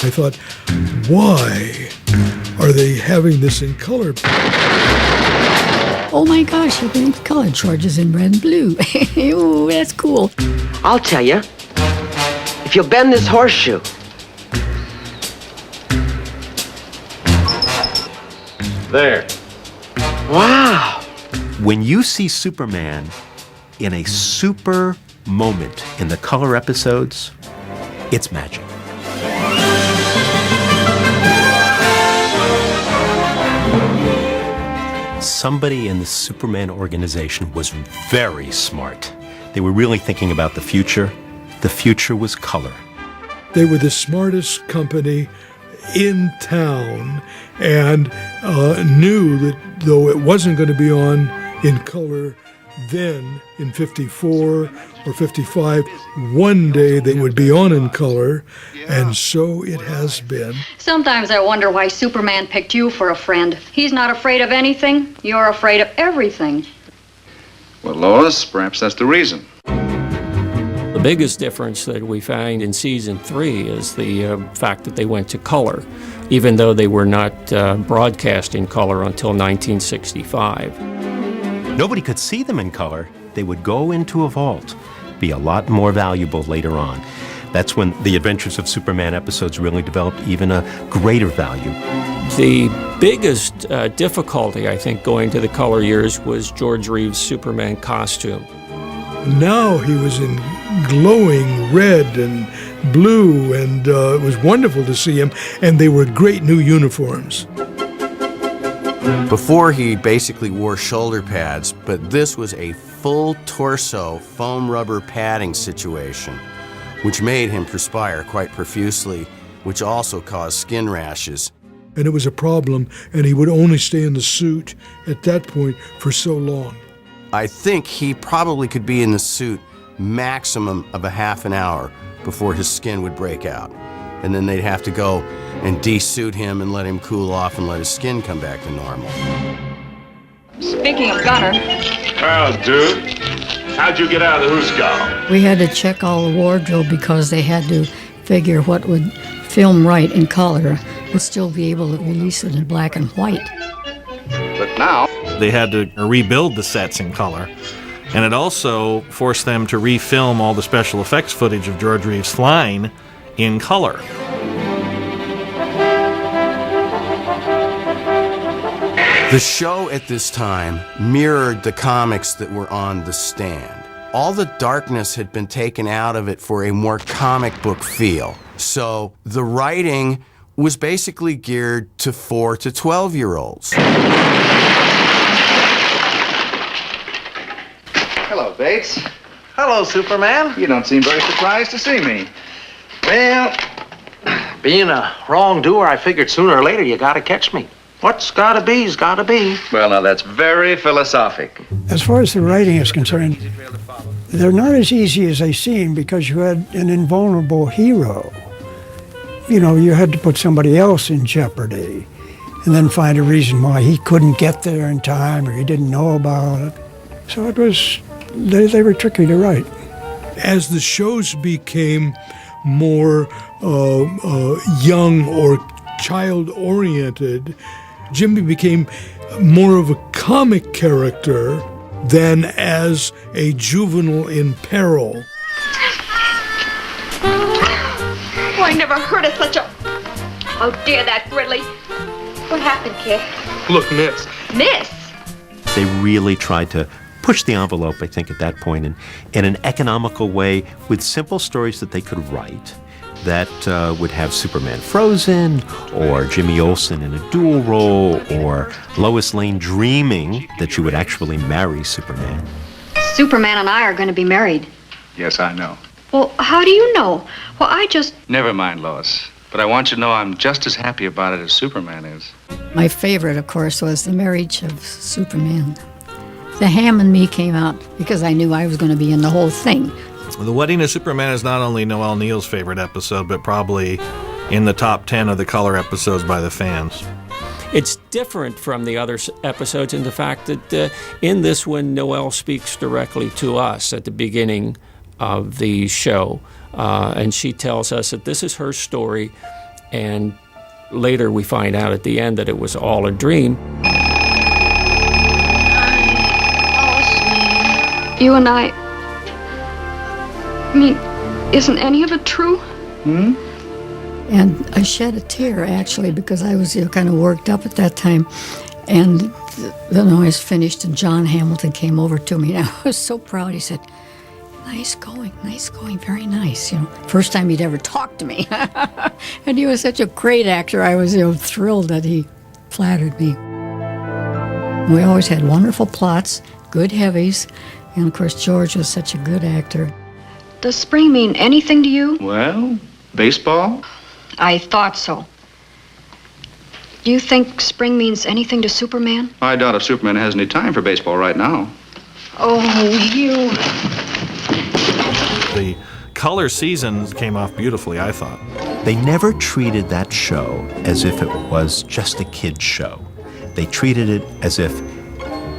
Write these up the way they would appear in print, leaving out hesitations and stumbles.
I thought, why are they having this in color? Oh my gosh, you can color George's in red and blue. Ooh, that's cool. I'll tell you. If you'll bend this horseshoe. There. Wow. When you see Superman in a super moment in the color episodes, it's magic. Somebody in the Superman organization was very smart. They were really thinking about the future. The future was color. They were the smartest company in town and knew that though it wasn't going to be on in color then in 54 or 55, one day they would be on in color, and so it has been. Sometimes I wonder why Superman picked you for a friend. He's not afraid of anything. You're afraid of everything. Well, Lois, perhaps that's the reason. The biggest difference that we find in season 3 is the fact that they went to color, even though they were not broadcast in color until 1965. Nobody could see them in color. They would go into a vault, be a lot more valuable later on. That's when the Adventures of Superman episodes really developed even a greater value. The biggest difficulty, I think, going to the color years was George Reeves' Superman costume. Now he was in glowing red and blue, and it was wonderful to see him, and they were great new uniforms. Before, he basically wore shoulder pads, but this was a full torso foam rubber padding situation, which made him perspire quite profusely, which also caused skin rashes. And it was a problem, and he would only stay in the suit at that point for so long. I think he probably could be in the suit maximum of a half an hour before his skin would break out. And then they'd have to go and de-suit him and let him cool off and let his skin come back to normal. Speaking of Gunner, Well, dude, how'd you get out of the Hooskow? We had to check all the wardrobe because they had to figure what would film right in color, but still be able to release it in black and white. But now, they had to rebuild the sets in color. And it also forced them to refilm all the special effects footage of George Reeves flying in color. The show at this time mirrored the comics that were on The Stand. All the darkness had been taken out of it for a more comic book feel. So the writing was basically geared to 4 to 12-year-olds. hello, Bates. Hello, Superman. You don't seem very surprised to see me. Well, being a wrongdoer, I figured sooner or later you gotta catch me. What's gotta be's gotta be. Well, now that's very philosophic. As far as the writing is concerned, they're not as easy as they seem because you had an invulnerable hero. You know, you had to put somebody else in jeopardy and then find a reason why he couldn't get there in time or he didn't know about it. So it was, they were tricky to write. As the shows became more young or child-oriented, Jimmy became more of a comic character than as a juvenile in peril. oh, I never heard of such a... Oh, dear, that Gridley. What happened, kid? Look, Miss. Miss? They really tried to push the envelope, I think, at that point in an economical way with simple stories that they could write that would have Superman frozen, or Jimmy Olsen in a dual role, or Lois Lane dreaming that she would actually marry Superman. Superman and I are going to be married. Yes, I know. Well, how do you know? Well, I just... Never mind, Lois. But I want you to know I'm just as happy about it as Superman is. My favorite, of course, was the marriage of Superman. The Ham and Me came out because I knew I was going to be in the whole thing. The Wedding of Superman is not only Noel Neal's favorite episode, but probably in the top 10 of the color episodes by the fans. It's different from the other episodes in the fact that in this one, Noel speaks directly to us at the beginning of the show. And she tells us that this is her story, And later we find out at the end that it was all a dream. You and I mean, isn't any of it true? And I shed a tear, actually, because I was kind of worked up at that time. And then I was finished, and John Hamilton came over to me, and I was so proud. He said, nice going, very nice. First time he'd ever talked to me. And he was such a great actor. I was thrilled that he flattered me. We always had wonderful plots, good heavies, and of course George was such a good actor. Does spring mean anything to you? Well, baseball? I thought so. Do you think spring means anything to Superman? I doubt if Superman has any time for baseball right now. Oh, you. The color seasons came off beautifully, I thought. They never treated that show as if it was just a kid's show. They treated it as if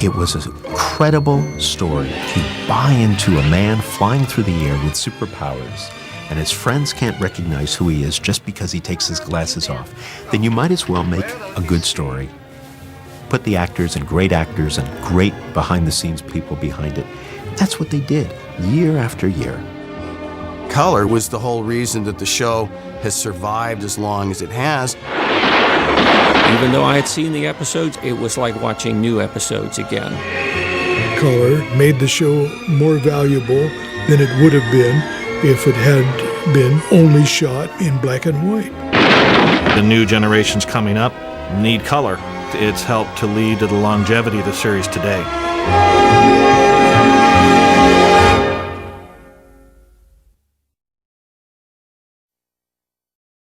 it was a credible story. You buy into a man flying through the air with superpowers, and his friends can't recognize who he is just because he takes his glasses off. Then you might as well make a good story. Put the actors and great behind-the-scenes people behind it. That's what they did, year after year. Color was the whole reason that the show has survived as long as it has. Even though I had seen the episodes, it was like watching new episodes again. Color made the show more valuable than it would have been if it had been only shot in black and white. The new generations coming up need color. It's helped to lead to the longevity of the series today.